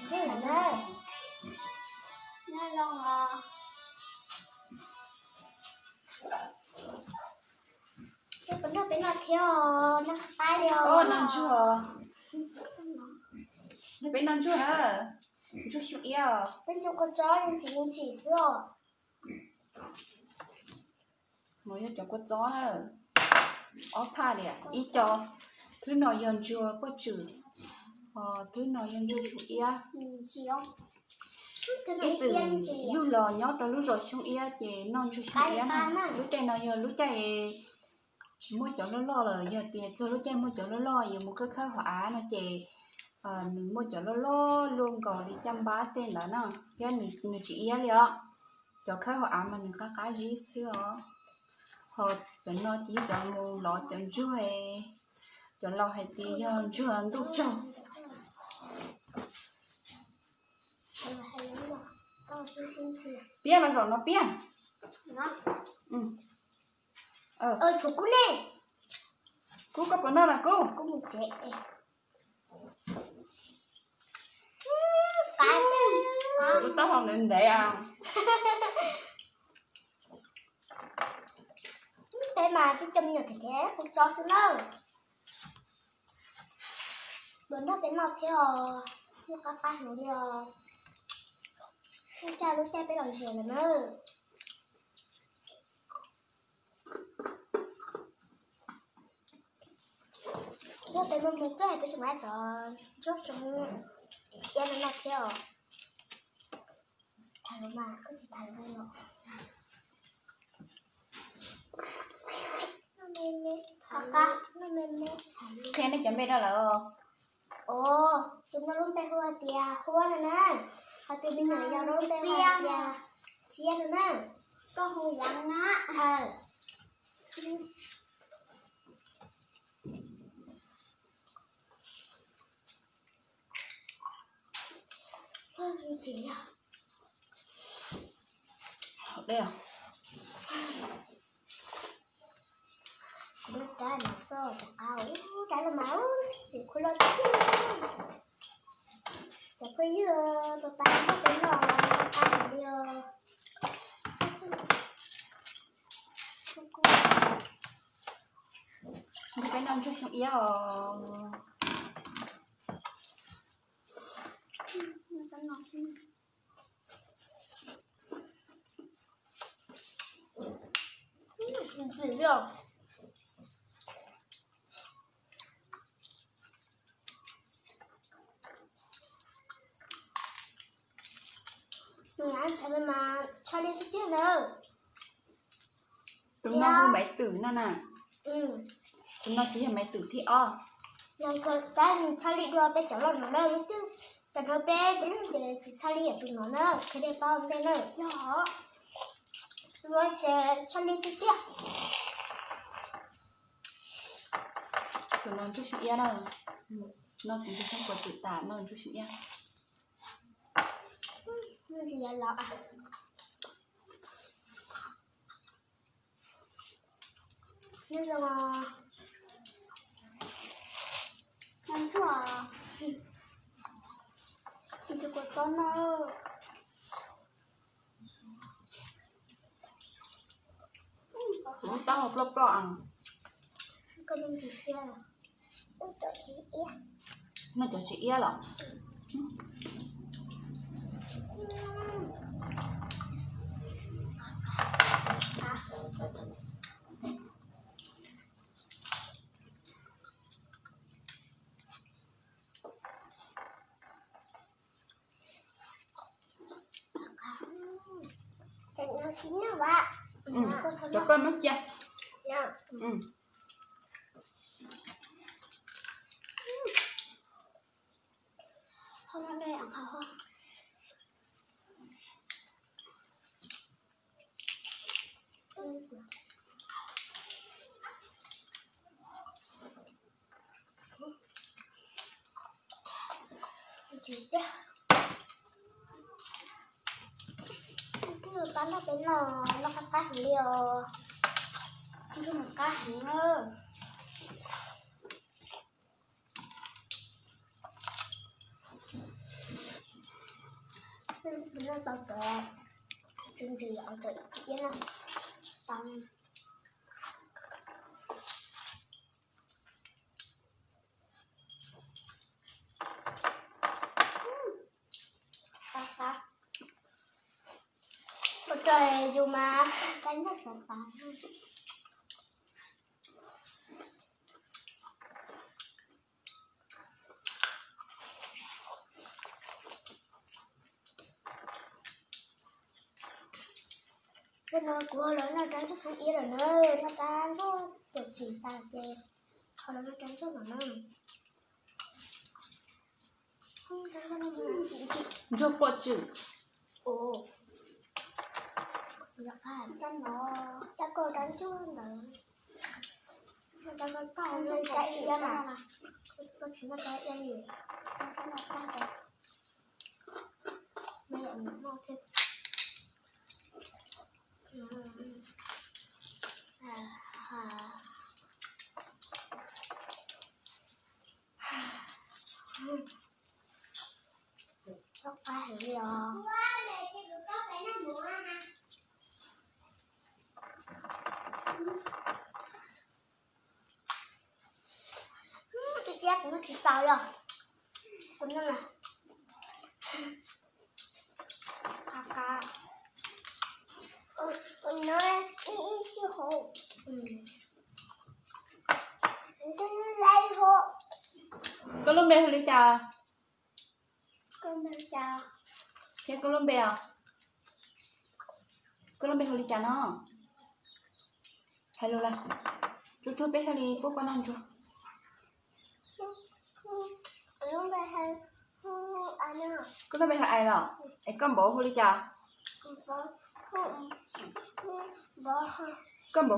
Chứ là đây. Nó long à. Cái vấn đề bên nào theo nó tay đều. Ô non chưa. Nó bên non chưa hả? Chưa chịu yêu. Bên trong có chó nên chỉ sữa. Mới cho có chó nữa. Ó pha đi à? Ít cho. Thứ nào dần chưa có chữ. Thứ nào dần chưa chịu yêu. Chỉ không? Cái từ du lò nhót đó lúc rồi xuống yêu thì non chưa chịu yêu nè. Lúc chạy nào giờ lúc chạy chỉ mua chỗ lo là giờ tiền cho lúc chạy mua chỗ lo giờ một cái khơi hỏa nó chạy mình mua chỗ lo luôn còn đi chăm bá tên đó nè giờ mình chỉ yêu liền chỗ khơi hỏa mà mình có cái gì xưa họ chỗ nó chỉ cho một lọ chỗ chui chỗ lọ hay thì giờ chui ăn tốt trong biết là rồi nó biết chú cú nè cô có vấn đề là cô một trẻ cái tôi tao không nên để à thế mà cái châm nhỏ thì thế con cho xin ơi bữa nó bên nào theo nó có phải không đi lúc cha bên đầu gì là nữa nó bên một cái bên trong này cho xong em nó theo thằng mà có chỉ thằng thôi rồi thế này chuẩn bị đó là chúng nó luôn tay hoa này nè từ bên này vào nó luôn tay hoa tia rồi nè có hồ dặn á gì à đây à đôi ta nó sơ áo đã là máu chỉ khối lo tiếp chả có gì bà nó bên lò là ta đi cái non cho xong yêu gì rồi mình ăn chả mà cho đi thích chứ đâu chúng nó hơi máy tử nó nè chúng nó chỉ là máy tử thì rồi cái cho đi đua bé cháu nó đâu chứ cháu nó bé vẫn chỉ cho đi ở tụi nó nữa cái đây bao đây nữa đó rồi cho đi thích chứ tụi nó chút chuyện yêu đâu nó cũng không có tự tả nó chút chuyện yêu gì là lọ à như giờ mà ăn chua thì chỉ có cho nó chúng ta học lớp đoạn cái mình thì xe nó cho chị yêu lắm nó chín nữa bạn cho cơm mất chưa hôm nay đây ăn không chị đó cái bán nó bên nó cá hình liều chứ mà cá hình nữa nó tao trẻ chương trình ở tự nhiên là tăng một trời dù mà đánh rất sẵn sàng cái nơi của lớn là trắng rất xuống ý rồi nơi nó tan rất được chỉ ta chè họ là nó trắng rất là nơi không trắng rất là chị cho bột chữ ồ giặc hả trắng nó ta có trắng chút nữa ta có cao lên chạy em à có chuyện là chạy em gì ta có là ta rồi mẹ nó thêm Tóc ai hiểu rồi. Cái giác của nó chỉ tao rồi. Còn nó là Kaka. Còn nó là siêu hồn. Lấy hộ. Colombia hồi đi chào Con chào. thế Colombia hồi đi chào nó hello là chú bé hello bố con ăn chưa Colombia hay anh à Colombia ai rồi ai con bố hồi đi chào con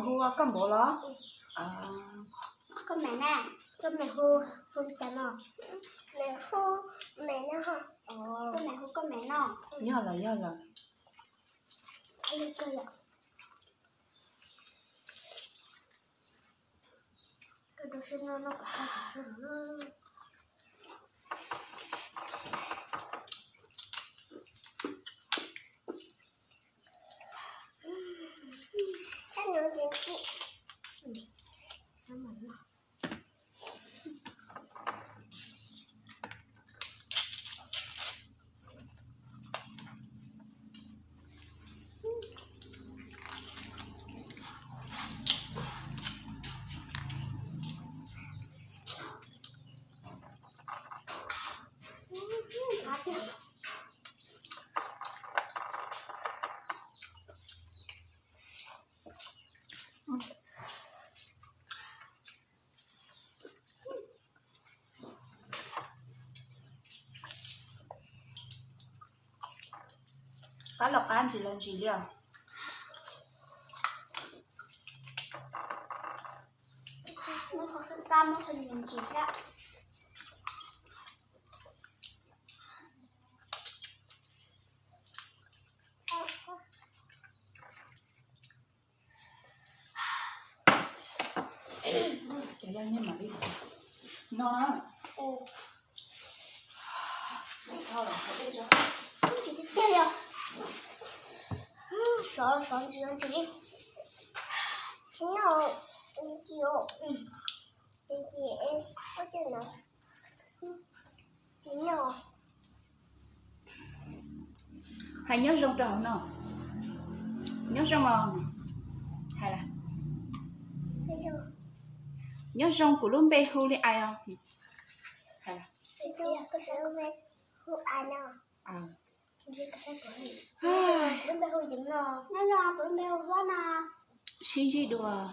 bố đó con mẹ nè con mẹ hô đi chào nó mẹ hô mẹ nó hả con mẹ hô con mẹ nó nhớ là thấy cơ ạ cái đồ xin nó cho nó chắc nó đến chị nó mặn lắm cá lọc ăn chỉ lần chỉ liền nó có sự tam nó phần mình chỉ ra chạy ra nhưng mà đi nó đó thôi là phải đi cho chị thích tiêu rồi sợ gì nó chiều chị em có chuyện nào chị nhỏ hay nhớ rong tròn nó nhớ rong mòn hay là nhớ rong của luôn bê hưu đi ai không hay là có sẽ không biết hưu ai nào cái sẽ của mình cũng bê hưu dính nó là cũng bê hưu quá nào xin gì đùa